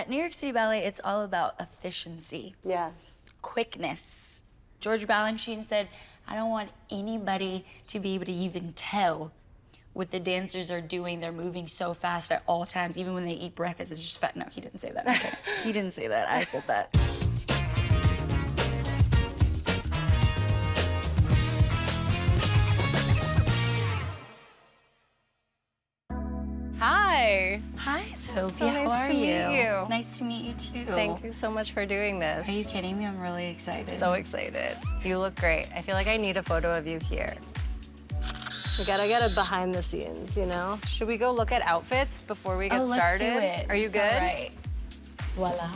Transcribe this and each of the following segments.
At New York City Ballet, it's all about efficiency. Yes. Quickness. George Balanchine said, I don't want anybody to be able to even tell what the dancers are doing. They're moving so fast at all times, even when they eat breakfast. It's just fat. No, he didn't say that. Okay. He didn't say that. I said that. Hi. Hi, Sophie. So How nice are to you? meet you. Nice to meet you, too. Thank you so much for doing this. Are you kidding me? I'm really excited. So excited. You look great. I feel like I need a photo of you here. We gotta get a behind the scenes, you know? Should we go look at outfits before we get started? Let's do it. Are you good? All right. Voila.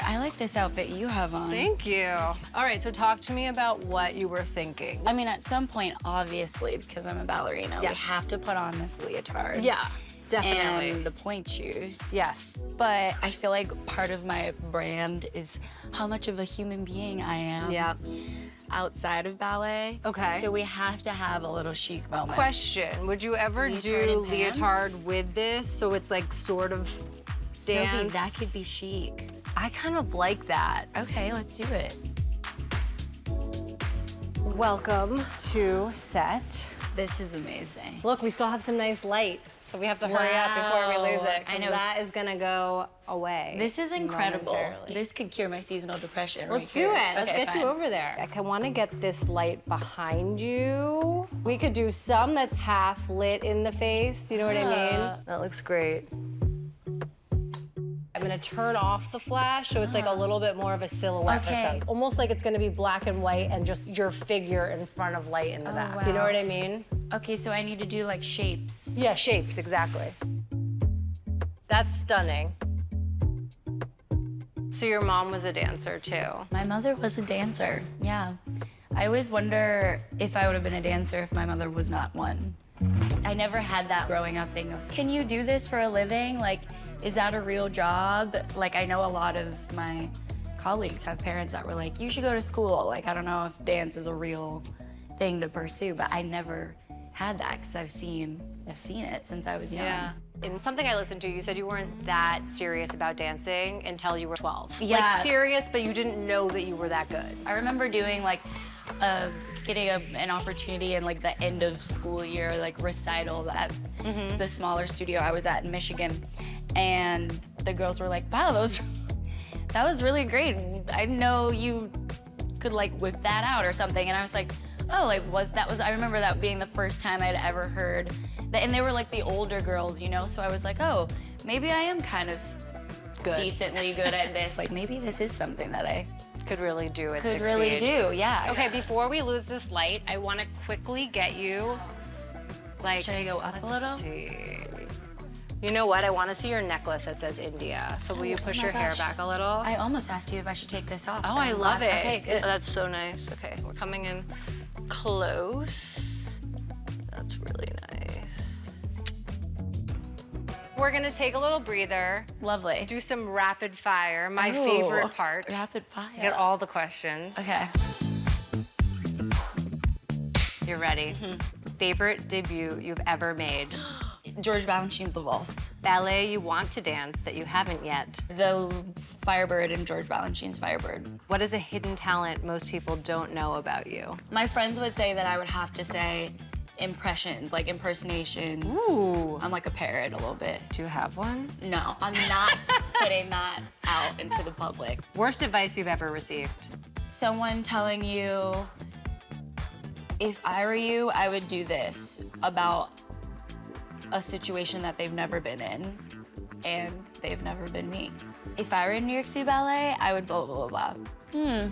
I like this outfit you have on. Thank you. All right, so talk to me about what you were thinking. I mean, at some point, obviously, because I'm a ballerina, Yes. we have to put on this leotard. Yeah, definitely. And the pointe shoes. Yes. But I feel like part of my brand is how much of a human being I am. Yeah. Outside of ballet. Okay. So we have to have a little chic moment. Question, would you ever Leotard do and pants? leotard with this so it's like sort of Sophie, dance? that could be chic. I kind of like that. Okay, let's do it. Welcome to set. This is amazing. Look, we still have some nice light, so we have to hurry up before we lose it. I 'cause know. That is gonna go away. This is incredible. momentarily. This could cure my seasonal depression. Let's right do here. it. Let's Okay, get fine. you over there. I want to get this light behind you. We could do some that's half lit in the face. You know what I mean? That looks great. I'm gonna turn off the flash so it's like a little bit more of a silhouette. Okay. Almost like it's gonna be black and white and just your figure in front of light in the back. You know wow. what I mean? Okay, so I need to do like shapes. Yeah, shapes, exactly. That's stunning. So your mom was a dancer too? My mother was a dancer, yeah. I always wonder if I would have been a dancer if my mother was not one. I never had that growing up thing of, can you do this for a living? Like, is that a real job? Like, I know a lot of my colleagues have parents that were like, you should go to school. Like, I don't know if dance is a real thing to pursue, but I never had that because I've seen it since I was young. Yeah. In something I listened to, you said you weren't that serious about dancing until you were 12. Yeah. Like serious, but you didn't know that you were that good. I remember doing like getting an opportunity in like the end of school year, like recital at the smaller studio I was at in Michigan. And the girls were like, wow, that was really great. I didn't know you could like whip that out or something. And I was like, oh, like I remember that being the first time I'd ever heard that. And they were like the older girls, you know? So I was like, oh, maybe I am kind of Good. decently good at this. Like maybe this is something that I Could really do it. could succeed. really do, yeah. Okay, before we lose this light, I want to quickly get you, like, Should I go up a little? let's see. You know what? I want to see your necklace that says India. So will you push my your hair gosh. back a little? I almost asked you if I should take this off. Oh, but I I'm love glad- it. Okay, good. Oh, that's so nice. Okay, we're coming in close. That's really nice. We're gonna take a little breather, Lovely. do some rapid fire, my Oh, favorite part. Rapid fire. Get all the questions. Okay. You're ready. Favorite debut you've ever made? George Balanchine's The Valse. Ballet you want to dance that you haven't yet? The Firebird and George Balanchine's Firebird. What is a hidden talent most people don't know about you? My friends would say that I would have to say impressions, like impersonations. Ooh. I'm like a parrot a little bit. Do you have one? No, I'm not putting that out into the public. Worst advice you've ever received? Someone telling you, if I were you, I would do this about a situation that they've never been in, and they've never been me. If I were in New York City Ballet, I would blah, blah, blah, blah.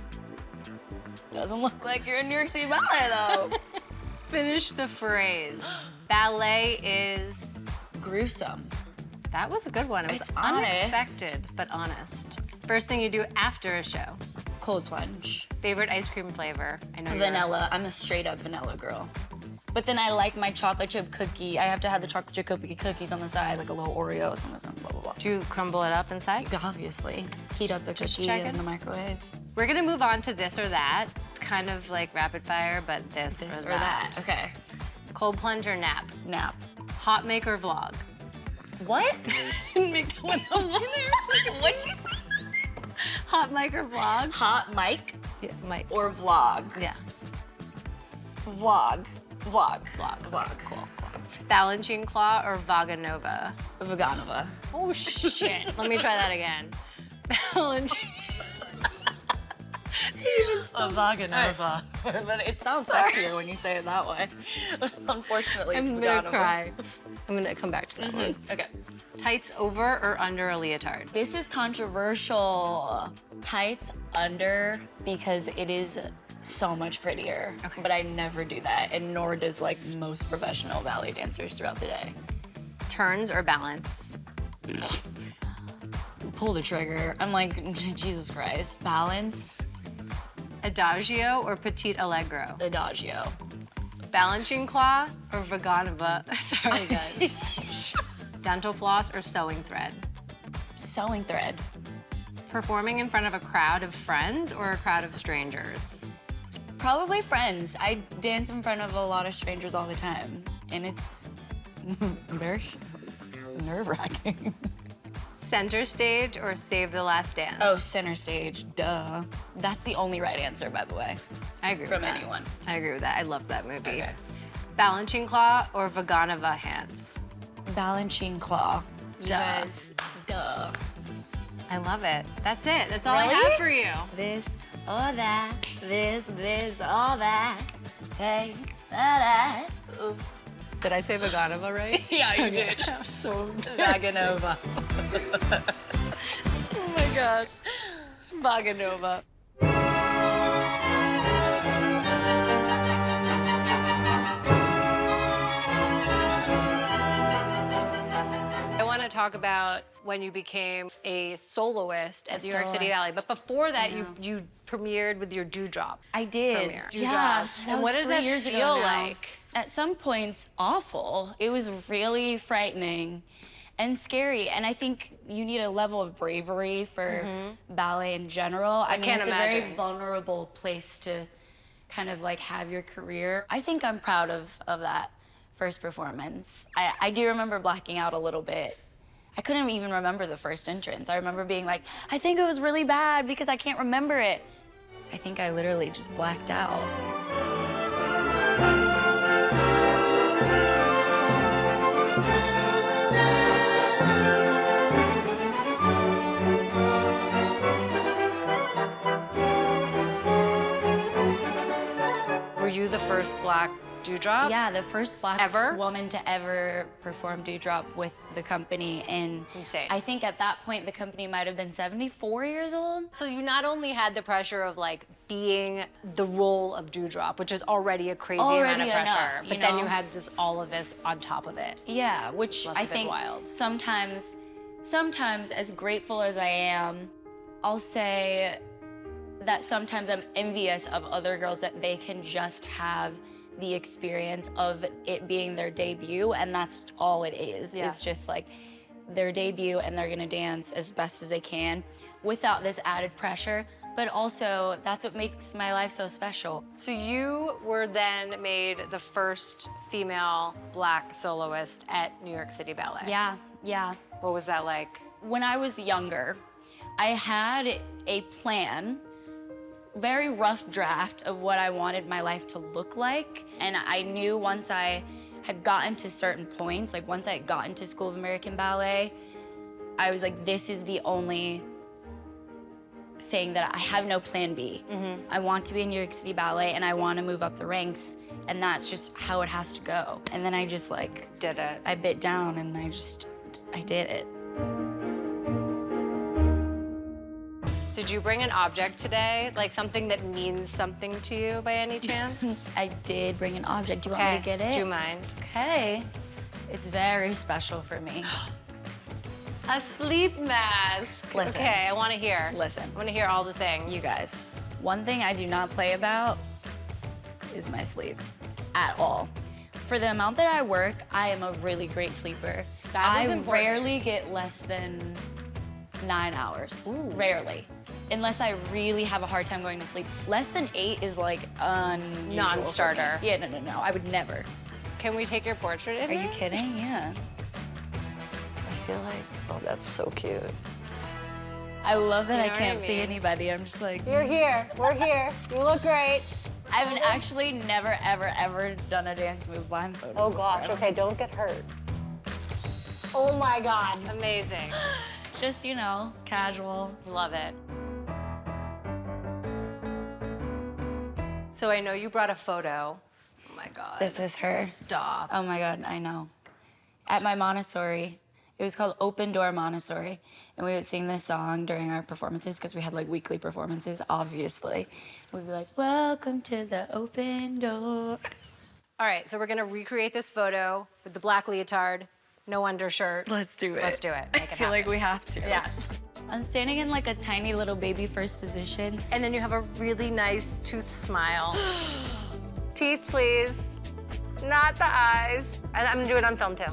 Doesn't look like you're in New York City Ballet, though. Finish the phrase. Ballet is... Gruesome. That was a good one. It was It's honest. unexpected, but honest. First thing you do after a show? Cold plunge. Favorite ice cream flavor? I know Vanilla. I'm a straight up vanilla girl. But then I like my chocolate chip cookie. I have to have the chocolate chip cookies on the side, like a little Oreo, something, blah, blah, blah. Do you crumble it up inside? Obviously. Heat up the cookie check in it. the microwave. We're gonna move on to this or that. It's kind of like rapid fire, but this This or or that. Okay. Cold plunge or nap? Nap. Hot make or vlog? What? Make that one up. What'd you say? Something? Hot mic or vlog? Hot mic Yeah, mic. or vlog? Yeah. Vlog. Vlog. Cool. Balanchine claw or Vaganova? Vaganova. Oh, shit. Let me try that again. Balanchine. Vaganova. But it sounds sexier when you say it that way. Unfortunately, it's I'm gonna Vaganova. cry. I'm gonna come back to that one. Okay. Tights over or under a leotard? This is controversial. Tights under because it is so much prettier. Okay. But I never do that, and nor does like most professional ballet dancers throughout the day. Turns or balance? Pull the trigger. I'm like, Jesus Christ. Balance. Adagio or petite allegro? Adagio. Balanchine claw or Vaganova? Sorry, guys. Dental floss or sewing thread? Sewing thread. Performing in front of a crowd of friends or a crowd of strangers? Probably friends. I dance in front of a lot of strangers all the time, and it's very nerve-wracking. Center stage or save the last dance? Oh, center stage, duh. That's the only right answer, by the way, I agree from with that. anyone. I agree with that. I love that movie. Okay. Balanchine claw or Vaganova hands? Balanchine claw. Duh. Yes, duh. I love it. That's it. That's all I Really? have for you. This or that, this, all that. Hey, that. Ooh. Did I say Vaganova right? Yeah, you did. I'm so Vaganova. Oh my gosh. Vaganova. I want to talk about when you became a soloist at the York City Ballet. soloist. But before that, you premiered with your Dewdrop. I did. Premiere. Yeah. Dewdrop. that And what was did 3 that years ago feel now. like? At some points, awful. It was really frightening and scary. And I think you need a level of bravery for ballet in general. I mean, can't it's a very imagine. vulnerable place to kind of like have your career. I think I'm proud of that first performance. I do remember blacking out a little bit. I couldn't even remember the first entrance. I remember being like, I think it was really bad because I can't remember it. I think I literally just blacked out. Were you the first black Dewdrop? Yeah, the first black Ever? woman to ever perform Dewdrop with the company. And Insane. I think at that point, the company might have been 74 years old. So you not only had the pressure of like being the role of Dewdrop, which is already a crazy amount of Already pressure, enough, you but then know? you had all of this on top of it. Yeah, which Must I have been think wild. sometimes, as grateful as I am, I'll say that sometimes I'm envious of other girls that they can just have the experience of it being their debut, and that's all it is. Yeah. It's just like their debut, and they're gonna dance as best as they can without this added pressure. But also, that's what makes my life so special. So you were then made the first female black soloist at New York City Ballet. Yeah, yeah. What was that like? When I was younger, I had a plan, very rough draft of what I wanted my life to look like. And I knew once I had gotten to certain points, like once I had gotten to School of American Ballet, I was like, this is the only thing that I have no plan B. I want to be in New York City Ballet and I want to move up the ranks, and that's just how it has to go. And then I just like, Did it? I bit down and I did it. Did you bring an object today? Like something that means something to you by any chance? I did bring an object. Do you want me to get it? Do you mind? Okay. It's very special for me. A sleep mask. Listen. Okay, I want to hear. Listen. I want to hear all the things. You guys, one thing I do not play about is my sleep at all. For the amount that I work, I am a really great sleeper. That is I important. rarely get less than 9 hours. Ooh. Rarely. Unless I really have a hard time going to sleep. Less than 8 is like unusual. Non-starter. for me. Yeah, no. I would never. Can we take your portrait in Are here? you kidding? Yeah. feel like, oh, that's so cute. I love that You I know what can't I see mean? anybody. I'm just like, You're here, we're here. You look great. I've actually never, ever, ever done a dance move blindfolded. Oh gosh, okay, don't get hurt. Oh my God, amazing. Just, you know, casual. Love it. So I know you brought a photo. Oh my God. This is her. Stop. Oh my God, I know. At my Montessori, it was called Open Door Montessori, and we would sing this song during our performances because we had like weekly performances, obviously. We'd be like, welcome to the open door. All right, so we're gonna recreate this photo with the black leotard, no undershirt. Let's do it. Let's do it. Make it I feel like happen. we have to. Yes. I'm standing in like a tiny little baby first position. And then you have a really nice tooth smile. Teeth, please. Not the eyes. And I'm gonna do it on film too.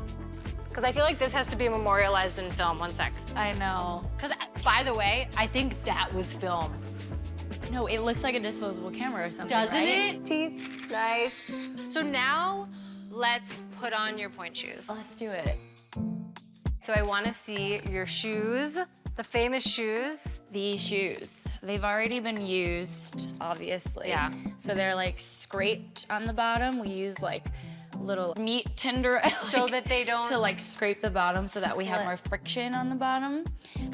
Because I feel like this has to be memorialized in film. One sec. I know. Because, by the way, I think that was film. No, it looks like a disposable camera or something, Doesn't right? it? Teeth, nice. So now, let's put on your pointe shoes. Let's do it. So I want to see your shoes, the famous shoes. These shoes, they've already been used, obviously. Yeah. So they're like scraped on the bottom. We use like little meat tender So that they don't to like scrape the bottom so that we have slip. more friction on the bottom.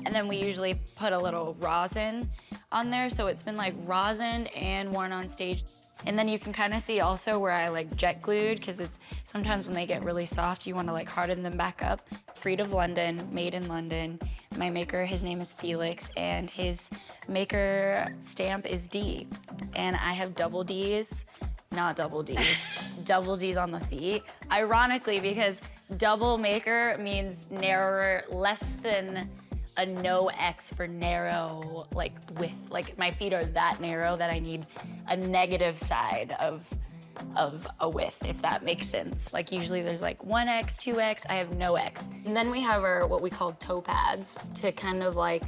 And then we usually put a little rosin on there, so it's been like rosined and worn on stage. And then you can kind of see also where I like jet glued, because it's sometimes when they get really soft, you want to like harden them back up. Freed of London, made in London. My maker, his name is Felix, and his maker stamp is D. And I have double Ds, not double Ds, double Ds on the feet. Ironically, because double maker means narrower, less than a no X for narrow, like width. Like my feet are that narrow that I need a negative side of a width, if that makes sense. Like usually there's like 1X, 2X, I have no X. And then we have our, what we call toe pads to kind of like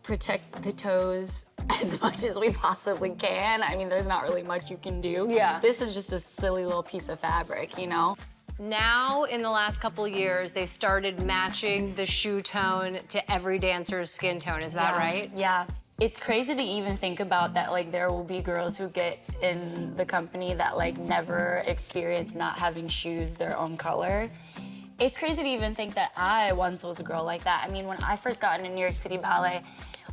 protect the toes as much as we possibly can. I mean, there's not really much you can do. Yeah. This is just a silly little piece of fabric, you know? Now, in the last couple of years, they started matching the shoe tone to every dancer's skin tone. Is that right? Yeah. It's crazy to even think about that, like, there will be girls who get in the company that, like, never experience not having shoes their own color. It's crazy to even think that I once was a girl like that. I mean, when I first got into New York City Ballet,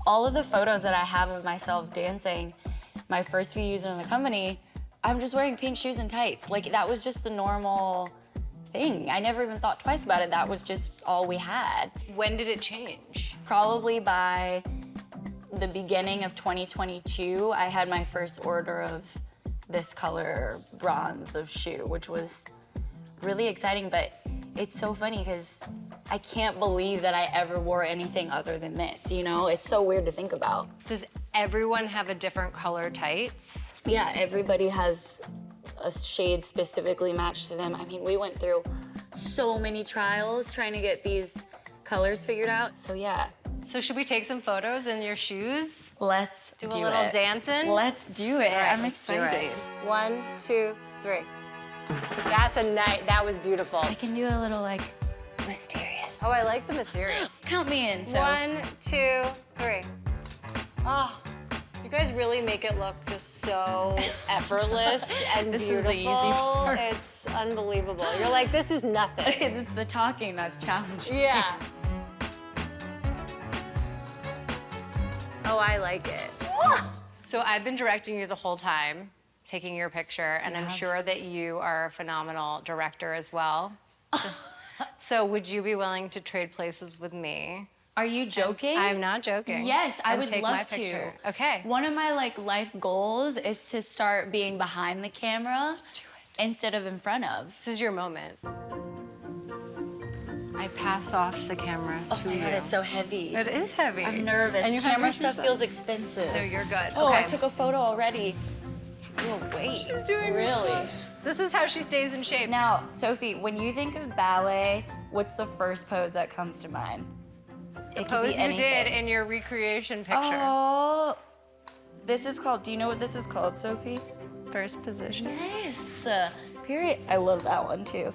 all of the photos that I have of myself dancing, my first few years in the company, I'm just wearing pink shoes and tights. Like, that was just the normal thing. I never even thought twice about it. That was just all we had. When did it change? Probably by the beginning of 2022, I had my first order of this color bronze of shoe, which was really exciting, but it's so funny because I can't believe that I ever wore anything other than this, you know? It's so weird to think about. Does everyone have a different color tights? Yeah, everybody has a shade specifically matched to them. I mean, we went through so many trials trying to get these colors figured out, so yeah. So should we take some photos in your shoes? Let's Do do a little it. dancing? Let's do it. All right, I'm let's do it. excited. 1, 2, 3. That's a night. That was beautiful. I can do a little like mysterious. Oh, I like the mysterious. Count me in, so. 1, 2, 3. Oh, you guys really make it look just so effortless and This is the beautiful. easy part. It's unbelievable. You're like, this is nothing. It's the talking that's challenging. Yeah. Oh, I like it. So I've been directing you the whole time, taking your picture, and I'm sure that you are a phenomenal director as well. So would you be willing to trade places with me? Are you joking? I'm not joking. Yes, I And would take my love to. picture. Okay. One of my like life goals is to start being behind the camera. Let's do it. Instead of in front of. This is your moment. I pass off the camera Oh to my you. God, it's so heavy. It is heavy. I'm nervous. And you Camera have stuff feels expensive. No, you're good. Oh, okay. I took a photo already. Oh, wait. She's doing her really? stuff. This is how she stays in shape. Now, Sophie, when you think of ballet, what's the first pose that comes to mind? It could be Pose you anything. did in your recreation picture. Oh, this is called, do you know what this is called, Sophie? First position. Yes, period. I love that one too.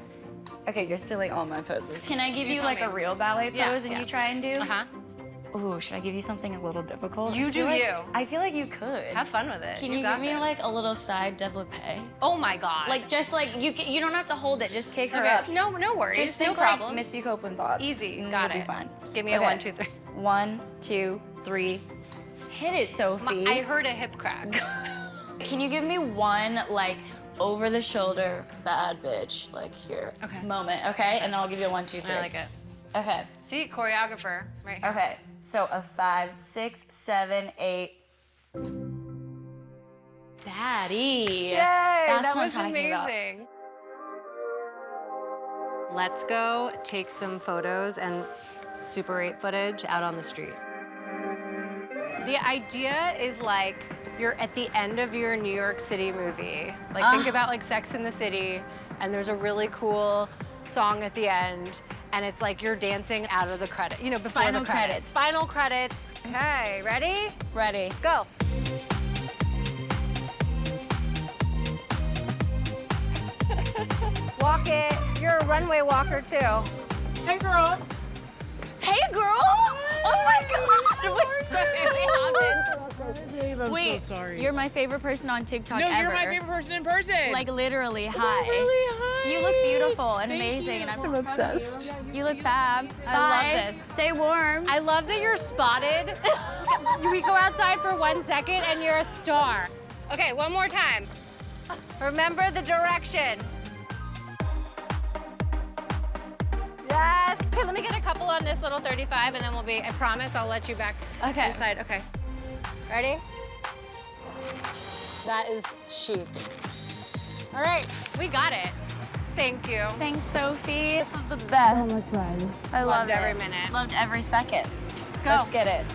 Okay, you're stealing all my poses. Can I give you tell like me. a real ballet pose and yeah. you try and do? Uh-huh. Ooh, should I give you something a little difficult? You I feel do like- you. I feel like you could. Have fun with it. Can you got give me this. like a little side développé? Oh my God. Like just like you don't have to hold it. Just kick her okay. up. No worries. Just no think problem. like Misty Copeland thoughts. Easy. and Got you'll it. be fine. Give me a Okay. 1, 2, 3. 1, 2, 3. Hit it, Sophie. I heard a hip crack. Can you give me one like over the shoulder bad bitch like here moment? Okay, and then I'll give you a 1, 2, 3. I like it. Okay. See, choreographer right here. Okay. So a 5, 6, 7, 8. Baddie. Yay! That's that what I'm was talking about. amazing. Let's go take some photos and Super 8 footage out on the street. The idea is like you're at the end of your New York City movie. Like think about like Sex in the City, and there's a really cool song at the end, and it's like you're dancing out of the credit, you know, before Final the credits. credits. Final credits. Okay, ready? Ready. Go. Walk it. You're a runway walker too. Hey, girl. Hey, girl! Oh my God! I'm Wait, so sorry. you're my favorite person on TikTok no, ever. you're my favorite person in person. Like literally, hi. Really, hi. You look beautiful and Thank amazing, you. and I'm obsessed. You look fab. I Bye. love this. Stay warm. I love that you're spotted. We go outside for 1 second and you're a star. Okay, one more time. Remember the direction. Yes. Okay, let me get a couple on this little 35 and then we'll be, I promise I'll let you back inside. Okay. Ready? That is chic. All right, we got it. Thank you. Thanks, Sophie. This was the best. So much fun. I loved every minute. Loved every second. Let's go. Let's get it.